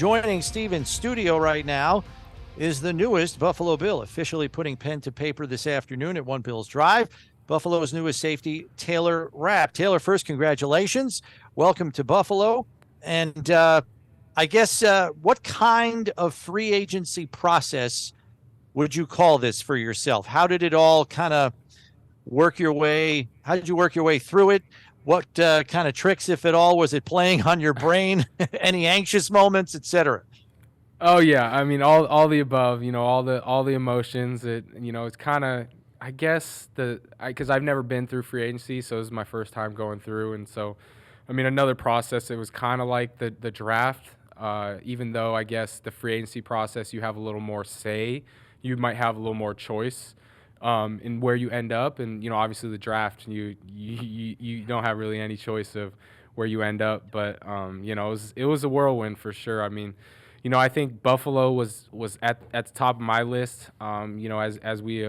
joining Steve in studio right now is the newest Buffalo Bill, officially putting pen to paper this afternoon at One Bills Drive. Buffalo's newest safety, Taylor Rapp. Taylor, first, congratulations. Welcome to Buffalo. And I guess what kind of free agency process would you call this for yourself? How did it all kind of work your way? How did you work your way through it? What kind of tricks, if at all, was it playing on your brain? Any anxious moments, etc.? Oh yeah, I mean all the above. All the emotions. It's kind of, I guess, because I've never been through free agency, so this is my first time going through, and so, I mean, another process. It was kind of like the draft, even though I guess the free agency process you have a little more say, you might have a little more choice in where you end up, and obviously the draft you don't have really any choice of where you end up, but it was a whirlwind for sure. I mean, I think Buffalo was at the top of my list. As we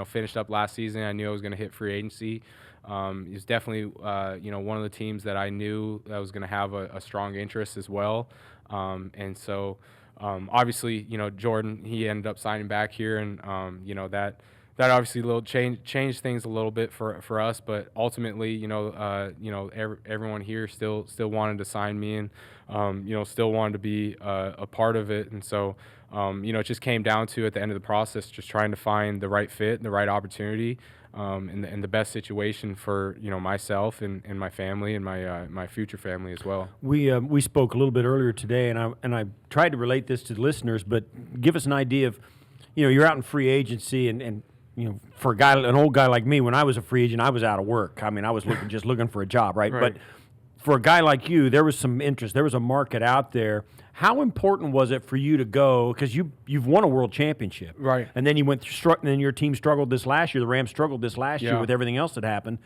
finished up last season, I knew I was going to hit free agency. It was definitely one of the teams that I knew that was going to have a strong interest as well. And so obviously Jordan, he ended up signing back here, and that obviously changed things a little bit for us, but ultimately everyone here still wanted to sign me, and still wanted to be a part of it. And so it just came down to, at the end of the process, just trying to find the right fit and the right opportunity, and the best situation for myself and my family and my future family as well. We spoke a little bit earlier today, and I tried to relate this to the listeners, but give us an idea of, you're out in free agency, and for an old guy like me, when I was a free agent, I was out of work. I mean, I was just looking for a job, right? But for a guy like you, there was some interest. There was a market out there. How important was it for you to go? Because you've won a world championship, right? And then and then your team struggled this last year. The Rams struggled this last year with everything else that happened.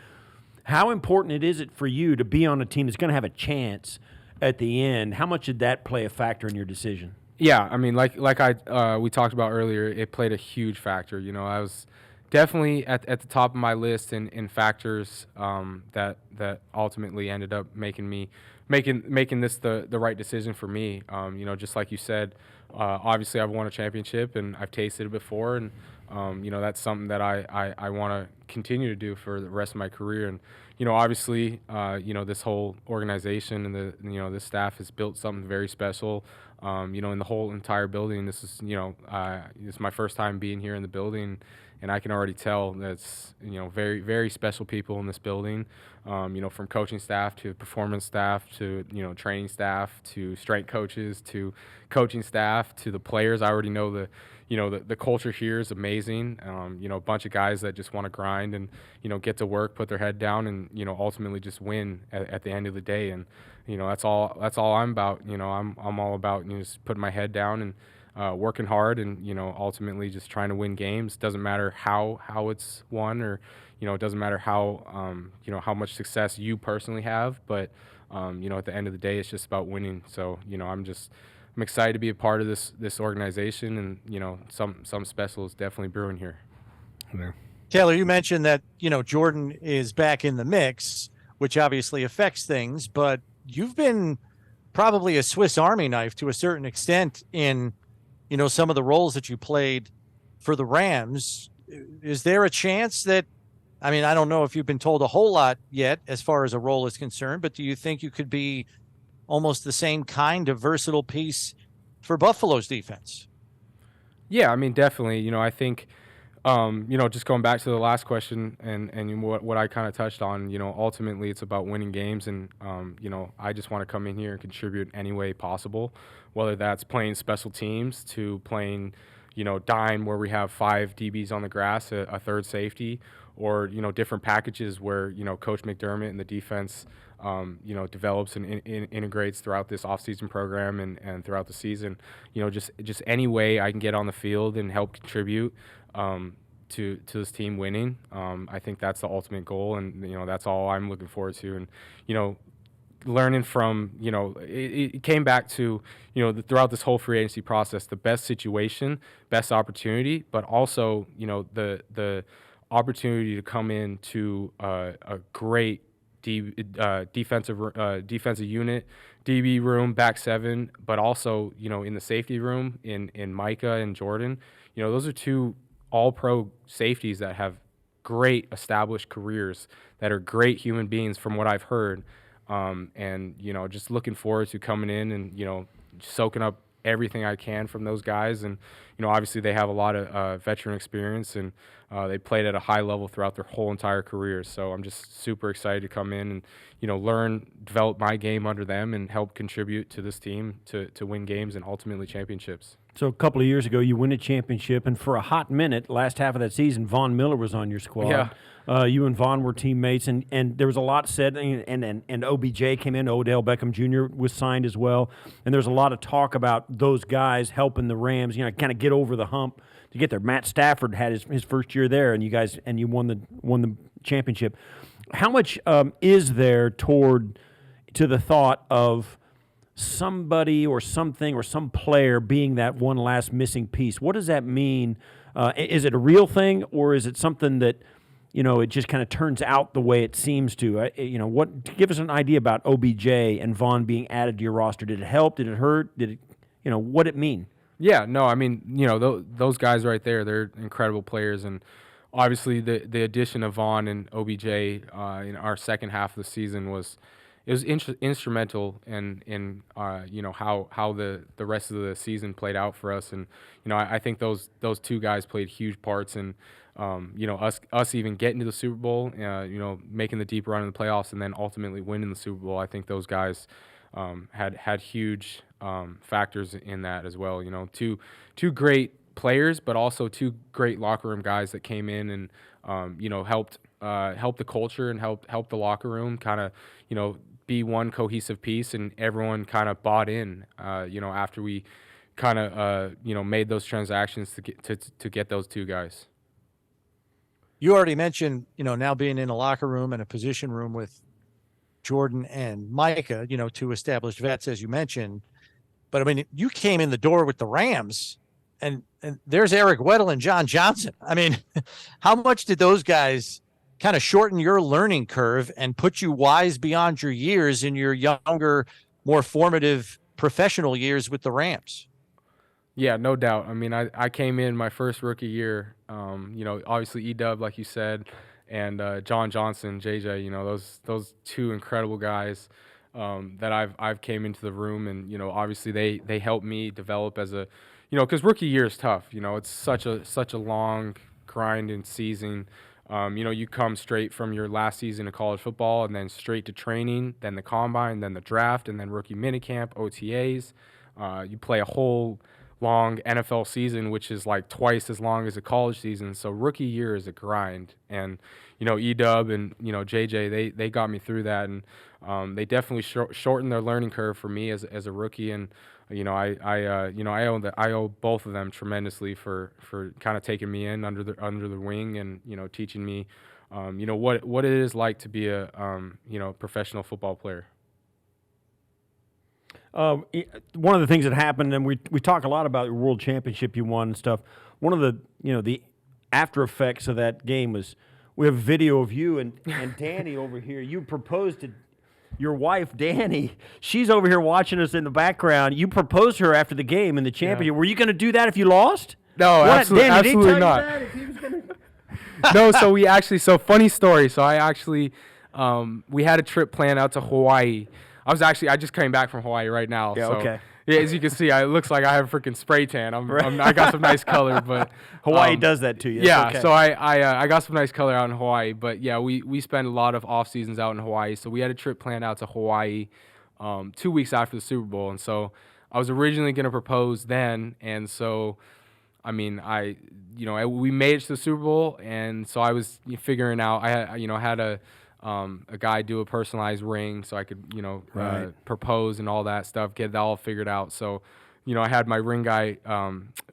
How important is it for you to be on a team that's going to have a chance at the end? How much did that play a factor in your decision? Yeah, I mean, like we talked about earlier, it played a huge factor. I was definitely at the top of my list in factors that ultimately ended up making this the right decision for me. Just like you said, obviously I've won a championship and I've tasted it before, and that's something that I want to continue to do for the rest of my career. And obviously this whole organization and the staff has built something very special. In the whole entire building. This is this is my first time being here in the building, and I can already tell that's very, very special people in this building. From coaching staff to performance staff to training staff to strength coaches to coaching staff to the players. I already know the culture here is amazing. A bunch of guys that just want to grind and get to work, put their head down, and ultimately just win at the end of the day. And that's all I'm about. I'm all about just putting my head down and working hard, and ultimately just trying to win games. Doesn't matter how it's won, or it doesn't matter how how much success you personally have, but at the end of the day, it's just about winning. So I'm excited to be a part of this organization, and some special is definitely brewing here. Yeah. Taylor, you mentioned that Jordan is back in the mix, which obviously affects things, but you've been probably a Swiss Army knife to a certain extent in some of the roles that you played for the Rams. Is there a chance that, I mean, I don't know if you've been told a whole lot yet as far as a role is concerned, but do you think you could be almost the same kind of versatile piece for Buffalo's defense? Yeah, I mean, definitely. I think, just going back to the last question and what I kind of touched on, ultimately it's about winning games. And, I just want to come in here and contribute any way possible, whether that's playing special teams to playing, dime where we have 5 DBs on the grass, a third safety, or, different packages where, Coach McDermott and the defense develops and integrates throughout this offseason program and throughout the season. Just any way I can get on the field and help contribute to this team winning. I think that's the ultimate goal, and that's all I'm looking forward to. And learning from it came back to throughout this whole free agency process, the best situation, best opportunity, but also the opportunity to come into a great defensive unit, DB room, back seven, but also, in the safety room in Micah and Jordan. Those are two all-pro safeties that have great established careers, that are great human beings from what I've heard. And, just looking forward to coming in and, soaking up everything I can from those guys. And, obviously they have a lot of veteran experience, and they played at a high level throughout their whole entire careers. So I'm just super excited to come in and, learn, develop my game under them and help contribute to this team to win games and ultimately championships. So a couple of years ago, you win a championship, and for a hot minute, last half of that season, Von Miller was on your squad. Yeah. You and Von were teammates, and there was a lot said, and OBJ came in, Odell Beckham Jr. was signed as well, and there's a lot of talk about those guys helping the Rams, kind of get over the hump to get there. Matt Stafford had his first year there, and you won the championship. How much is there to the thought of somebody or something or some player being that one last missing piece? What does that mean? Is it a real thing, or is it something that, it just kind of turns out the way it seems to? Give us an idea about OBJ and Vaughn being added to your roster. Did it help? Did it hurt? Did it, what did it mean? Yeah, no, I mean, those guys right there, they're incredible players. And obviously the addition of Vaughn and OBJ in our second half of the season was instrumental in how the rest of the season played out for us. And I think those two guys played huge parts in us even getting to the Super Bowl, making the deep run in the playoffs, and then ultimately winning the Super Bowl. I think those guys had huge factors in that as well. Two great players, but also two great locker room guys that came in and helped the culture and help the locker room kind of be one cohesive piece, and everyone kind of bought in. After we kind of made those transactions to get those two guys. You already mentioned, now being in a locker room and a position room with Jordan and Micah, two established vets, as you mentioned. But I mean, you came in the door with the Rams, and there's Eric Weddle and John Johnson. I mean, how much did those guys kind of shorten your learning curve and put you wise beyond your years in your younger, more formative professional years with the Rams? Yeah, no doubt. I mean, I came in my first rookie year, obviously E-Dub, like you said, and John Johnson, JJ, those two incredible guys that I've came into the room, and, obviously they helped me develop as a, because rookie year is tough. It's such a long grind and season. You come straight from your last season of college football and then straight to training, then the combine, then the draft, and then rookie minicamp, OTAs. You play a whole long NFL season, which is like twice as long as a college season. So rookie year is a grind. And, E-Dub and, JJ, they got me through that. And they definitely shortened their learning curve for me as a rookie. And, I owe both of them tremendously for kind of taking me in under the wing and, teaching me, what it is like to be a, professional football player. One of the things that happened, and we talk a lot about the world championship you won and stuff. One of the the after effects of that game was we have video of you and Danny over here. You proposed to your wife, Danny. She's over here watching us in the background. You proposed to her after the game in the championship. Yeah. Were you going to do that if you lost? No, Danny, absolutely not. No, so funny story. So I actually, we had a trip planned out to Hawaii. I just came back from Hawaii right now. Yeah, so, okay. Yeah, as you can see, it looks like I have a freaking spray tan. I got some nice color, but Hawaii does that to you. Yeah, okay. So I got some nice color out in Hawaii, but yeah, we spend a lot of off seasons out in Hawaii. So we had a trip planned out to Hawaii 2 weeks after the Super Bowl, and so I was originally going to propose then, and so I mean we made it to the Super Bowl, and so I was figuring out I had a guy do a personalized ring so I could, propose and all that stuff, get it all figured out. So, I had my ring guy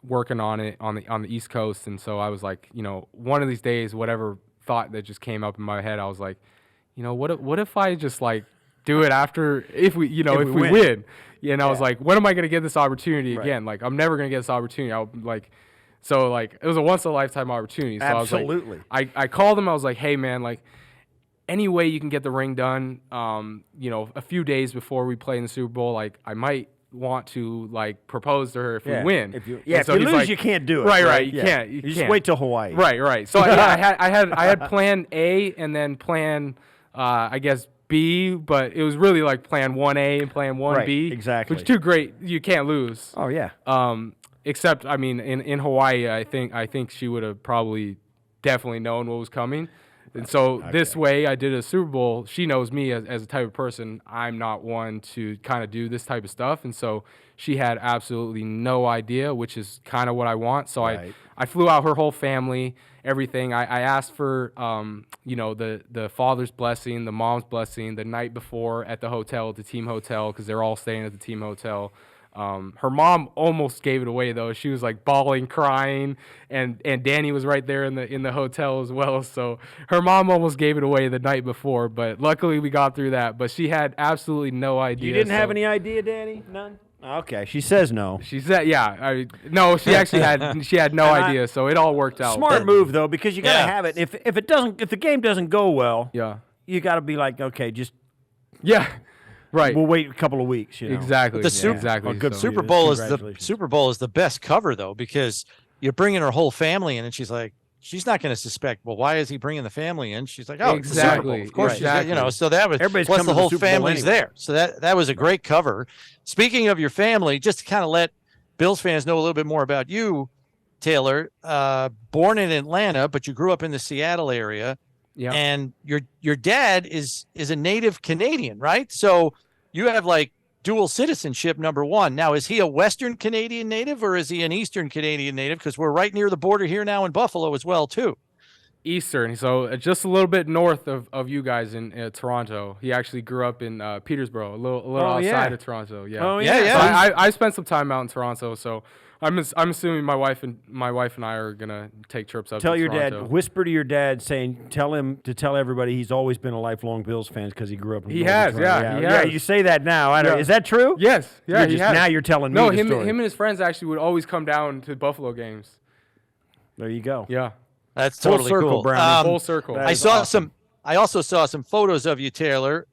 working on it on the East Coast, and so I was like, one of these days, whatever thought that just came up in my head, I was like, what if I just like do it after if we win? Yeah, and I was like, when am I going to get this opportunity again? Like, I'm never going to get this opportunity. So it was a once in a lifetime opportunity. So absolutely. I was like, I called him. I was like, hey man, like, any way you can get the ring done, a few days before we play in the Super Bowl, like I might want to like propose to her if we win. If you And so lose, he's like, you can't do it. Right. You can't. You just can't. wait till Hawaii. Right. So I had plan A and then plan I guess B, but it was really like plan 1A and plan 1B. Right, exactly. Which two great. You can't lose. Oh yeah. Except I mean in Hawaii, I think she would have probably definitely known what was coming. And so this way, I did a Super Bowl. She knows me as a type of person. I'm not one to kind of do this type of stuff. And so she had absolutely no idea, which is kind of what I want. So I flew out her whole family, everything. I asked for, the father's blessing, the mom's blessing the night before at the hotel, at the team hotel, because they're all staying at the team hotel. Her mom almost gave it away though. She was like bawling, crying, and Danny was right there in the hotel as well. So her mom almost gave it away the night before, but luckily we got through that. But she had absolutely no idea. You didn't have any idea, Danny? None. Okay, she says no. She said, yeah. No, she actually had no idea. So it all worked out. Smart move though, because you got to have it. If the game doesn't go well, you got to be like, okay, just right. We'll wait a couple of weeks. Exactly. The good Super Bowl is the best cover though, because you're bringing her whole family in, and she's like, she's not going to suspect. Well, why is he bringing the family in? She's like, oh, exactly. Of course, exactly. So that was everybody's plus coming the to whole Super Bowl family's anyway. there. So that was a great cover. Speaking of your family, just to kind of let Bills fans know a little bit more about you, Taylor. Born in Atlanta, but you grew up in the Seattle area. Yeah. And your dad is a native Canadian, right? So you have like dual citizenship, number one. Now, is he a Western Canadian native or is he an Eastern Canadian native? Because we're right near the border here now in Buffalo as well, too. Eastern, so just a little bit north of you guys in Toronto. He actually grew up in Petersboro, a little outside of Toronto. Yeah. Oh yeah. So I spent some time out in Toronto, so I'm assuming my wife and I are gonna take trips up. Tell to your Toronto. dad, whisper to your dad, tell him to tell everybody he's always been a lifelong Bills fan because he grew up in. He has, Toronto. he has. You say that now. I don't. Is that true? Yes, yeah. He has. Now you're telling me. No, the him story. and his friends actually would always come down to Buffalo games. There you go. Yeah. That's Full totally circle, cool. Brownie. Full circle. I saw some. I also saw some photos of you, Taylor,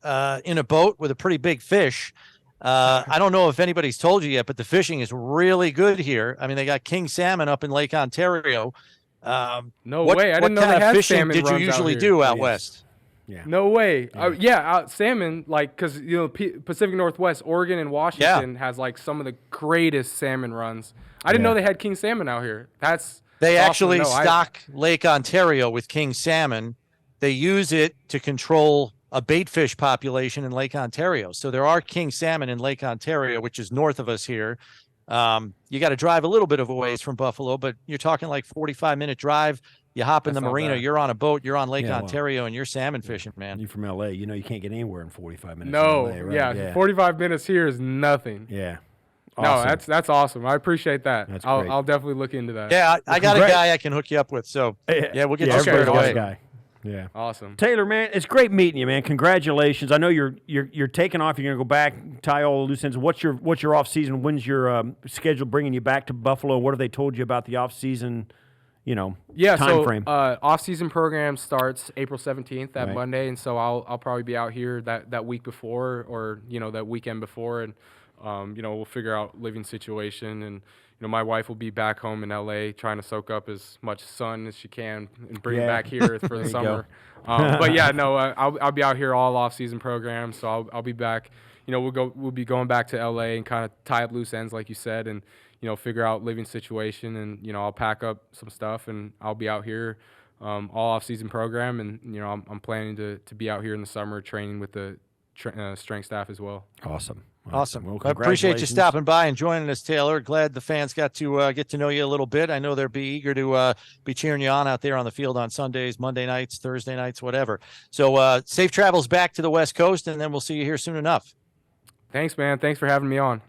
in a boat with a pretty big fish. I don't know if anybody's told you yet, but the fishing is really good here. I mean, they got king salmon up in Lake Ontario. No way! I didn't know they had fishing salmon did you runs usually out do here. out west? Yeah. No way. Salmon, like, because Pacific Northwest, Oregon and Washington has like some of the greatest salmon runs. I didn't know they had king salmon out here. They awesome actually to know. stock Lake Ontario with king salmon. They use it to control a bait fish population in Lake Ontario. So there are king salmon in Lake Ontario, which is north of us here. You got to drive a little bit of a ways from Buffalo, but you're talking like 45-minute drive. You hop in the marina, you're on a boat, you're on Lake Ontario, and you're salmon fishing, man. You're from L.A. You know you can't get anywhere in 45 minutes. No, in LA, right? 45 minutes here is nothing. Yeah. Awesome. No, that's awesome. I appreciate that. That's great. I'll definitely look into that. Yeah, I got a guy I can hook you up with. So yeah, we'll get you squared everybody's away. got a guy. Yeah. Awesome. Taylor, man, it's great meeting you, man. Congratulations. I know you're taking off. You're gonna go back, tie all the loose ends. What's your off season? When's your schedule bringing you back to Buffalo? What have they told you about the off season? Time frame. Off season program starts April 17th, that Monday, and so I'll probably be out here that week before, or that weekend before, and we'll figure out living situation, and my wife will be back home in LA trying to soak up as much sun as she can and bring it back here for the summer. But yeah, no, I'll be out here all off season program, so I'll be back. We'll be going back to LA and kind of tie up loose ends, like you said, and figure out living situation, and I'll pack up some stuff and I'll be out here all off season program, and I'm planning to be out here in the summer training with the strength staff as well. Awesome. Well, I appreciate you stopping by and joining us, Taylor. Glad the fans got to get to know you a little bit. I know they'll be eager to be cheering you on out there on the field on Sundays, Monday nights, Thursday nights, whatever. So safe travels back to the West Coast, and then we'll see you here soon enough. Thanks, man. Thanks for having me on.